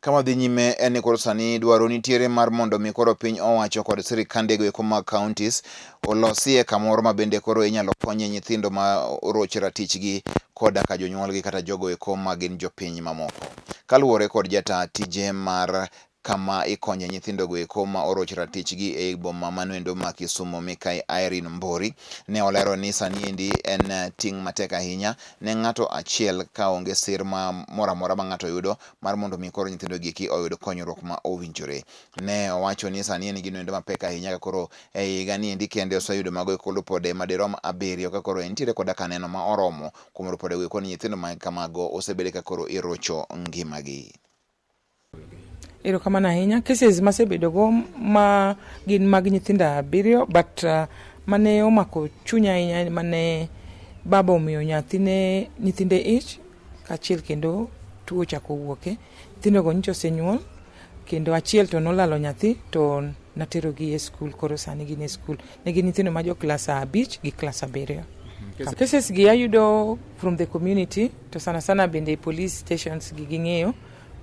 Kama dhi nyime en ni koro sani dwaro nitiere mar mondo mi koro piny owacho kod sirikande go mag counties olosie kamoro ma bende koro inyalo konye nyithindo ma oroch ratichgi koda ka jonyuolgi kata jogo eko ma gin jopiny mamoko. Kaluwore kod jataa tije mar kama ikonye nyithindo go eko ma oroch ratichgi e boma manoendo ma Kisumu Mikai Irene Mbori ne olero ni sani endi en ting matek ahinya ne ngato achiel ka onge sir moro amora ma ngato yudo mar mondo mi koro nyithindo gi oyud konyruok ma owinjore. Ne owacho ni sani en gino endo mapek ahinya ka koro e higa ni endi kende oseyudo mago eko lupode madirom 7 ka koro entiere koda kaneno ma oromo kuom lupode go eko ni nyithindo ma kamago osebede ka koro irocho ngimagi. Erokamano ahinya. Cases masebedogo ma gin mag nyithindo 7 but mane omako chunya ahinya mane baba omiyo nyithinde ich kachiel kendo tuo chako wuoke. Nyithindo go nyicho osenyuol kendo achiel to nolalo nyathi to naterogi e skul, koro sani gin e skul. Ne gin nyithindo ma jo klas 5 gi klas 7. Cases gi ayudo from the community to sana bende police stations gi ging'eyo.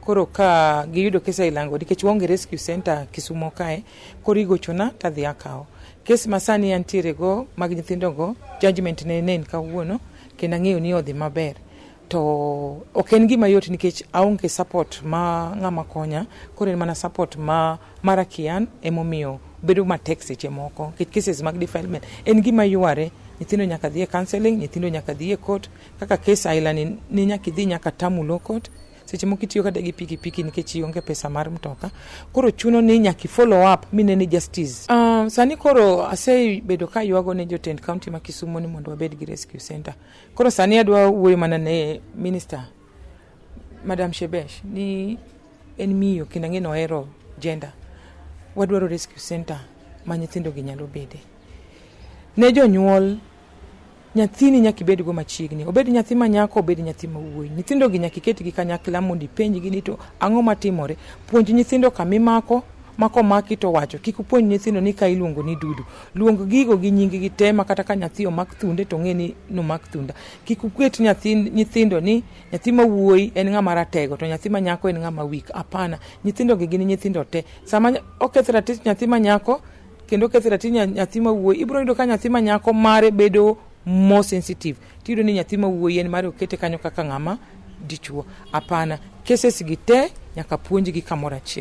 Koro ka giyudo kesa ilango nikech waonge rescue center Kisumu kae, koro igochona tadhi akawo. Kes masani antiere go mag nyithindo go, judgment ne kawuono kendo ang'eyo ni odhi maber. To ok en gima yot nikech aonge support ma ng'ama konya, koro en mana support mara kian emomiyo bedo matek seche moko. Cases mag defilement en gima yware, nyithindo nyaka dhi e counseling, nyithindo nyaka dhi e court, kaka kes aila ni nyaka dhi nyaka tamulo court. Seche moko itiyo kata gi pikipiki nikech ionge pesa mar mtoka, koro chuno ni nyaki follow up minene justice. Sani koro asebedo ka ywago ne jotend county ma Kisumu ni mondo wabed gi rescue center. Koro sani adwa wuoyo mana ne minister Madam Shebesh ni en miyo kendo ang'e nohero gender. Wadwaro rescue center ma nyithindo gi nyalo bede. Ne jonyuol nyathini nyaka ibed go machiegni, obed nyathi ma nyako obed nyathi ma wuoyi. Nyithindo gi nyaka iketgi kanyakla mondo ipenjgi ni to ang'o matimore. Puonj nyithindo kama imako maki to wacho. Kik upuonj nyithindo ni ka iluongo ni dudu. Luong gigo gi nying gi te, ma kata ka nyathi omak thunde to ng'e ni nomak thunda. Kik uket nyithindo ni nyathi ma wuoyi en ng'ama ratego to nyathi ma nyako en ng'ama weak. Apana, nyithindo gi gin nyithindo te. Sama oketh ratich nyathi ma nyako kendo oketh ratich nyathi ma wuoyi, ibiro yudo ka nyathi ma nyako mare bedo more sensitive. Tiyudo ni nyathi ma wuoyi en mare okete kanyo kaka ng'ama dichuo. Apana, cases gi te nyaka puonj gi kamoro achiel.